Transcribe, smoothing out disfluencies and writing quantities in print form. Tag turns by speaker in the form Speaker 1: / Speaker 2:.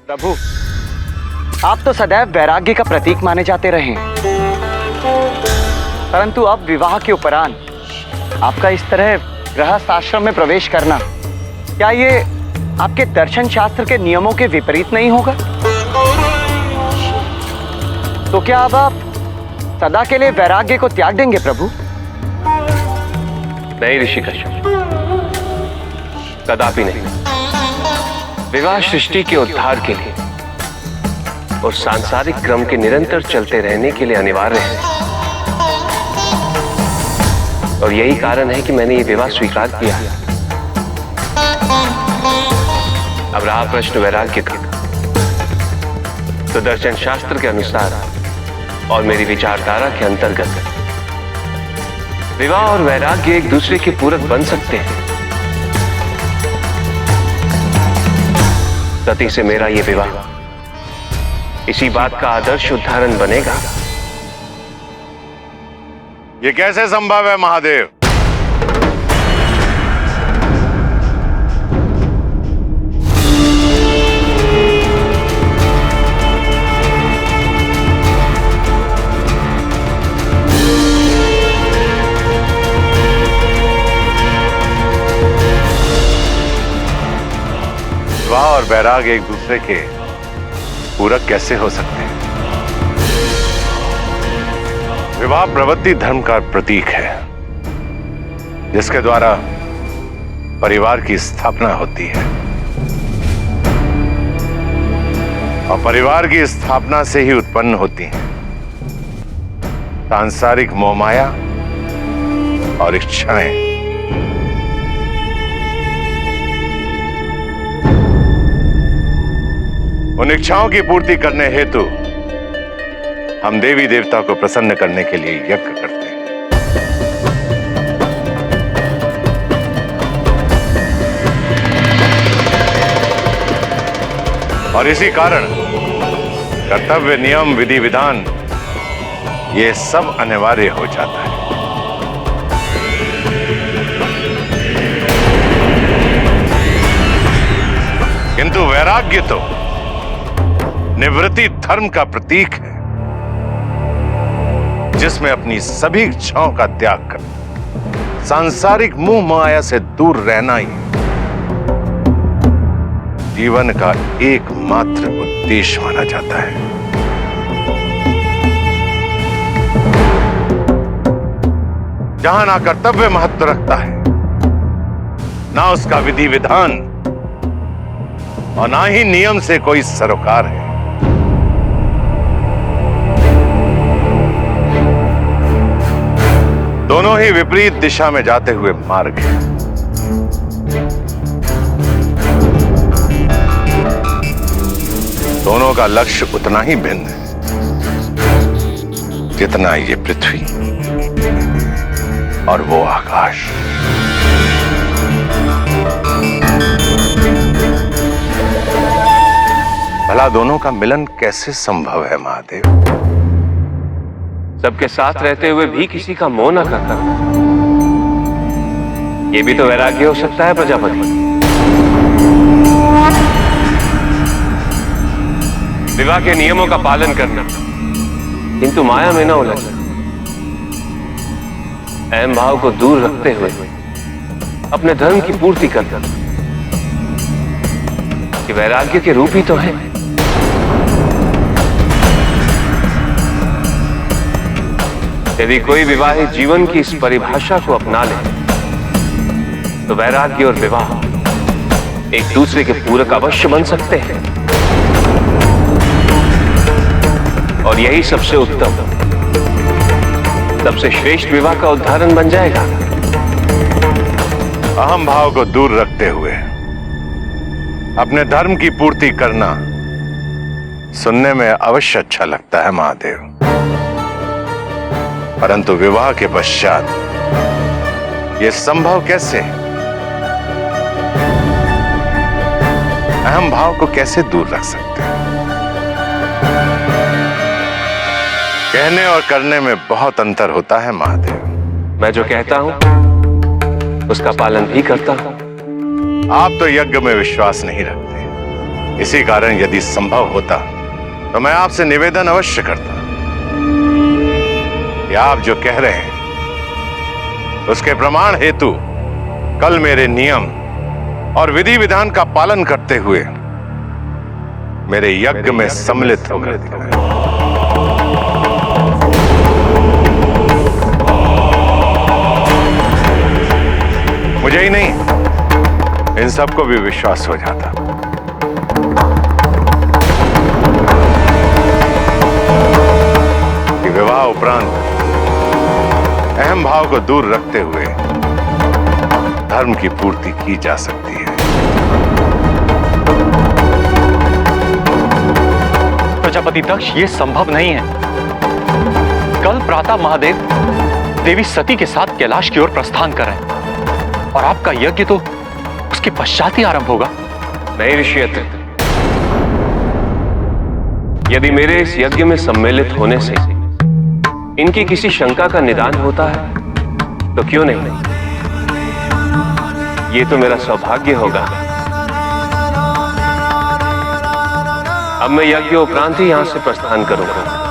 Speaker 1: प्रभु, आप तो सदैव वैराग्य का प्रतीक माने जाते रहे हैं, परंतु अब विवाह के उपरांत आपका इस तरह गृहस्थ आश्रम में प्रवेश करना, क्या ये आपके दर्शन शास्त्र के नियमों के विपरीत नहीं होगा? तो क्या अब आप सदा के लिए वैराग्य को त्याग देंगे प्रभु?
Speaker 2: नहीं ऋषि कश्यप, कदापि नहीं। विवाह सृष्टि के उद्धार के लिए और सांसारिक क्रम के निरंतर चलते रहने के लिए अनिवार्य है, और यही कारण है कि मैंने ये विवाह स्वीकार किया है। अब रहा प्रश्न वैराग्य का, तो दर्शन शास्त्र के अनुसार और मेरी विचारधारा के अंतर्गत विवाह और वैराग्य एक दूसरे के पूरक बन सकते हैं। सती से मेरा यह विवाह इसी बात का आदर्श उदाहरण बनेगा।
Speaker 3: ये कैसे संभव है महादेव? विवाह और वैराग एक दूसरे के पूरक कैसे हो सकते हैं? विवाह प्रवृत्ति धर्म का प्रतीक है, जिसके द्वारा परिवार की स्थापना होती है, और परिवार की स्थापना से ही उत्पन्न होती है सांसारिक मोहमाया और इच्छाएं। उन इच्छाओं की पूर्ति करने हेतु हम देवी देवता को प्रसन्न करने के लिए यज्ञ करते हैं। और इसी कारण कर्तव्य, नियम, विधि विधान ये सब अनिवार्य हो जाता है। किंतु वैराग्य तो निवृत्ति धर्म का प्रतीक है, जिसमें अपनी सभी इच्छाओं का त्याग कर सांसारिक मोह माया से दूर रहना ही जीवन का एकमात्र उद्देश्य माना जाता है। जहां ना कर्तव्य महत्व रखता है, ना उसका विधि विधान, और ना ही नियम से कोई सरोकार है। दोनों ही विपरीत दिशा में जाते हुए मार्ग हैं। दोनों का लक्ष्य उतना ही भिन्न है जितना ये पृथ्वी और वो आकाश। भला दोनों का मिलन कैसे संभव है महादेव?
Speaker 2: सबके साथ रहते हुए भी किसी का मोह न करता, ये भी तो वैराग्य हो सकता है प्रजापति। विवाह के नियमों का पालन करना, किंतु माया में न उलझना, अहम भाव को दूर रखते हुए अपने धर्म की पूर्ति करना, कि वैराग्य के रूप ही तो है। यदि कोई विवाहित जीवन की इस परिभाषा को अपना ले, तो वैराग्य और विवाह एक दूसरे के पूरक अवश्य बन सकते हैं, और यही सबसे उत्तम, सबसे श्रेष्ठ विवाह का उदाहरण बन जाएगा।
Speaker 3: अहम भाव को दूर रखते हुए अपने धर्म की पूर्ति करना सुनने में अवश्य अच्छा लगता है महादेव, परंतु विवाह के पश्चात यह संभव कैसे? अहम भाव को कैसे दूर रख सकते हैं? कहने और करने में बहुत अंतर होता है महादेव।
Speaker 2: मैं जो कहता हूं उसका पालन भी करता हूं।
Speaker 3: आप तो यज्ञ में विश्वास नहीं रखते, इसी कारण यदि संभव होता तो मैं आपसे निवेदन अवश्य करता कि आप जो कह रहे हैं उसके प्रमाण हेतु कल मेरे नियम और विधि विधान का पालन करते हुए मेरे यज्ञ में सम्मिलित होकर दिखाएं। मुझे ही नहीं, इन सबको भी विश्वास हो जाता कि विवाह उपरांत अहम भाव को दूर रखते हुए धर्म की पूर्ति की जा सकती है।
Speaker 4: प्रजापति दक्ष, ये संभव नहीं है। कल प्रातः महादेव देवी सती के साथ कैलाश की ओर प्रस्थान कर रहे हैं और आपका यज्ञ तो उसके पश्चात ही आरंभ होगा।
Speaker 2: नहीं ऋषि अत्रि, यदि मेरे इस यज्ञ में सम्मिलित होने से इनकी किसी शंका का निदान होता है तो क्यों नहीं, ये तो मेरा सौभाग्य होगा। अब मैं यज्ञ उपरांत ही यहां से प्रस्थान करूंगा।